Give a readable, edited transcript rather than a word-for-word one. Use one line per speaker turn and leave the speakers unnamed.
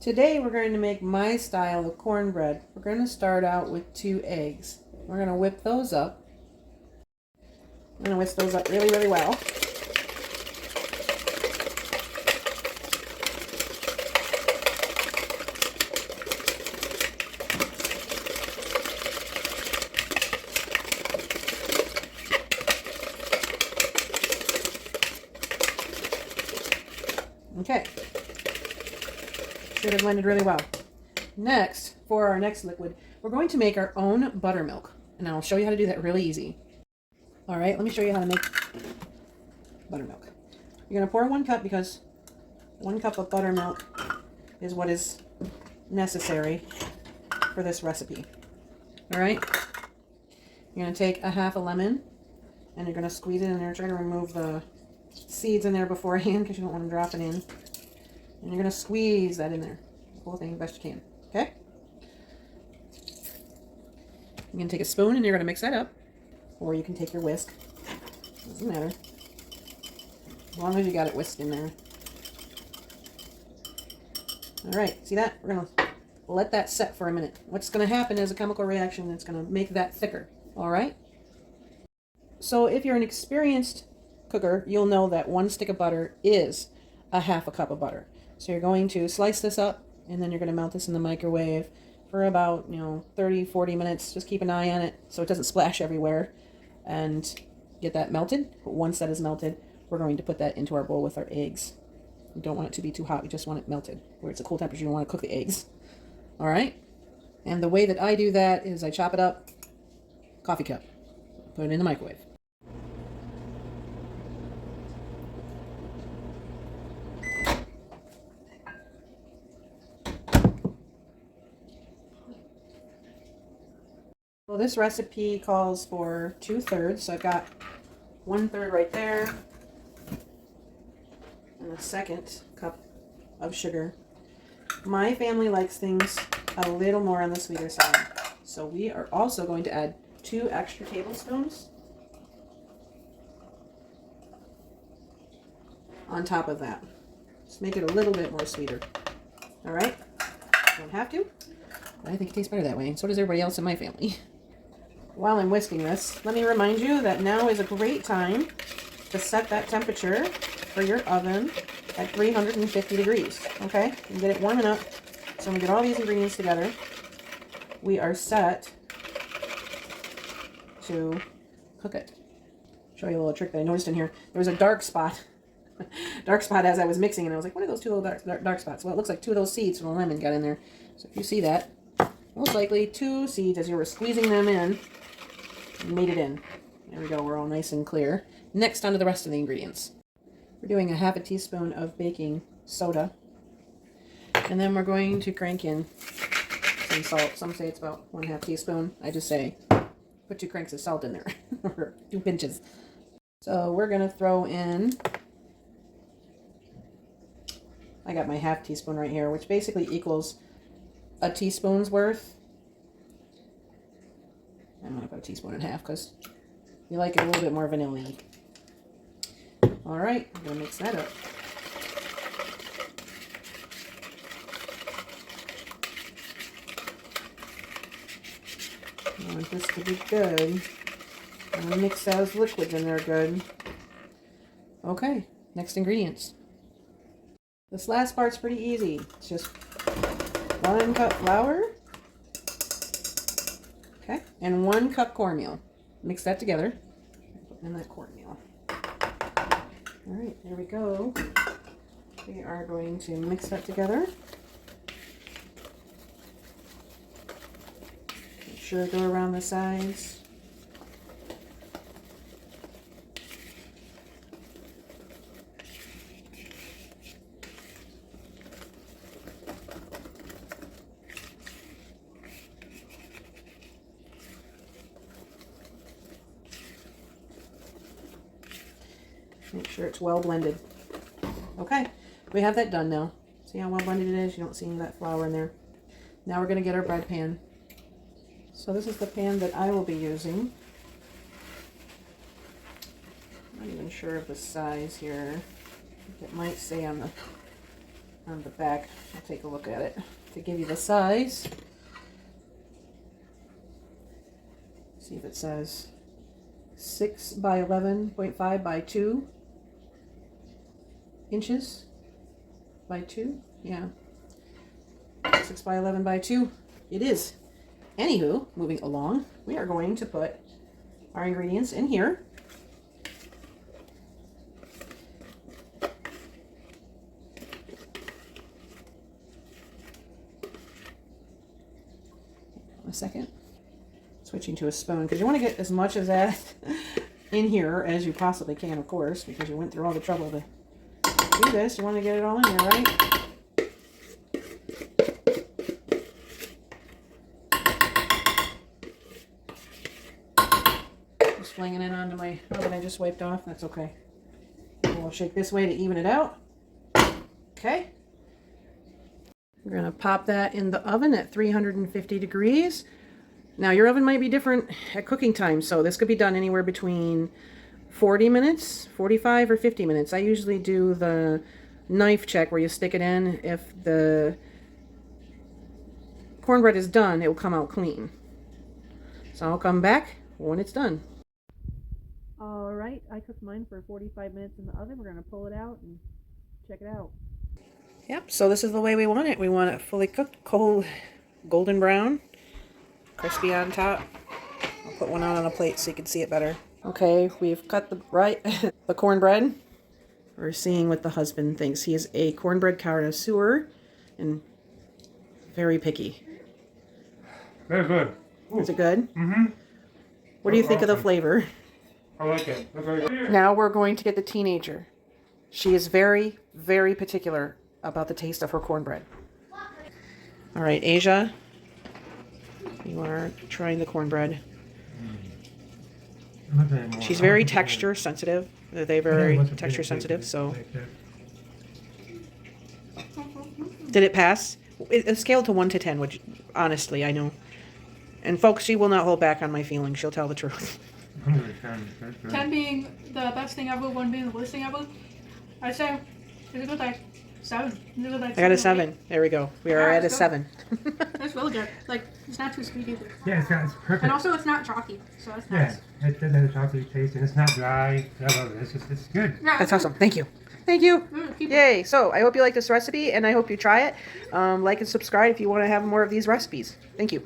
Today we're going to make my style of cornbread. We're going to start out with 2 eggs. We're going to whip those up. I'm going to whisk those up really, really well. Okay. Should have blended really well. Next, for our next liquid, we're going to make our own buttermilk. And I'll show you how to do that really easy. All right, let me show you how to make buttermilk. You're going to pour 1 cup because 1 cup of buttermilk is what is necessary for this recipe. All right, you're going to take a half a lemon and you're going to squeeze it in there. Try to remove the seeds in there beforehand because you don't want them dropping in. And you're going to squeeze that in there, the whole thing, best you can. Okay? You're going to take a spoon and you're going to mix that up. Or you can take your whisk. Doesn't matter. As long as you got it whisked in there. Alright, see that? We're going to let that set for a minute. What's going to happen is a chemical reaction that's going to make that thicker. Alright? So if you're an experienced cooker, you'll know that 1 stick of butter is a half a cup of butter. So you're going to slice this up and then you're going to melt this in the microwave for about, 30-40 minutes. Just keep an eye on it so it doesn't splash everywhere and get that melted. But once that is melted, we're going to put that into our bowl with our eggs. You don't want it to be too hot. You just want it melted. Where it's a cool temperature, you don't want to cook the eggs. All right? And the way that I do that is I chop it up, coffee cup, put it in the microwave. Well, this recipe calls for 2/3, so I've got 1/3 right there, and a 2nd cup of sugar. My family likes things a little more on the sweeter side, so we are also going to add 2 extra tablespoons on top of that. Just make it a little bit more sweeter. All right? Don't have to, but I think it tastes better that way, and so does everybody else in my family. While I'm whisking this, let me remind you that now is a great time to set that temperature for your oven at 350 degrees, okay? And get it warming up. So when we get all these ingredients together, we are set to cook it. Show you a little trick that I noticed in here. There was a dark spot. Dark spot as I was mixing, and I was like, what are those 2 little dark spots? Well, it looks like 2 of those seeds from the lemon got in there. So if you see that, most likely 2 seeds as you were squeezing them in made it in. There we go, we're all nice and clear. Next, on to the rest of the ingredients. We're doing a half a teaspoon of baking soda. And then we're going to crank in some salt. Some say it's about 1/2 teaspoon. I just say put 2 cranks of salt in there, or 2 pinches. So we're going to throw in, I got my 1/2 teaspoon right here, which basically equals a teaspoon's worth. I'm going to put 1.5 teaspoons because you like it a little bit more vanilla-y. All right, I'm going to mix that up. I want this to be good. I'm going to mix those liquids in there good. Okay, next ingredients. This last part's pretty easy. It's just 1 cup flour. Okay, and 1 cup cornmeal. Mix that together. Put in that cornmeal. All right, there we go. We are going to mix that together. Make sure to go around the sides. Make sure it's well blended. Okay, we have that done now. See how well blended it is? You don't see any of that flour in there. Now we're going to get our bread pan. So this is the pan that I will be using. I'm not even sure of the size here. It might say on the on the back. I'll take a look at it to give you the size. See if it says 6 by 11.5 by 2 inches by 2. Yeah. 6 by 11 by 2. It is. Anywho, moving along, we are going to put our ingredients in here. A second. Switching to a spoon because you want to get as much of that in here as you possibly can, of course, because you went through all the trouble to do this. You want to get it all in here, right? Just flinging it onto my oven I just wiped off. That's okay. We'll shake this way to even it out. Okay. We're going to pop that in the oven at 350 degrees. Now, your oven might be different at cooking time, so this could be done anywhere between 40 minutes, 45, or 50 minutes. I usually do the knife check where you stick it in. If the cornbread is done, it will come out clean. So I'll come back when it's done. All right, I cooked mine for 45 minutes in the oven. We're going to pull it out and check it out. Yep, so this is the way we want it. We want it fully cooked, cold, golden brown, crispy on top. I'll put one out on a plate so you can see it better. Okay, we've cut the cornbread. We're seeing what the husband thinks. He is a cornbread connoisseur and very picky.
Very good. Ooh.
Is it good?
Mm-hmm.
What do you think of the flavor?
I like it. That's very good.
Now we're going to get the teenager. She is very, very particular about the taste of her cornbread. All right, Asia, you are trying the cornbread. She's very texture sensitive. They're very texture sensitive, so. Did it pass? A scale to 1 to 10, which honestly, I know. And folks, she will not hold back on my feelings. She'll tell the truth.
10 being the best thing ever, 1 being the worst thing ever. I'd say it's a good like 7.
I got a 7. There we go. We are at a 7.
That's really good. Like, it's not too sweet either.
Yeah, it's perfect.
And also, it's not chalky, so it's nice.
Yeah, it doesn't have a chalky taste, and it's not dry. I love it. It's good.
Yeah,
That's awesome. Thank you. Thank you. Yay. So I hope you like this recipe, and I hope you try it. Like and subscribe if you want to have more of these recipes. Thank you.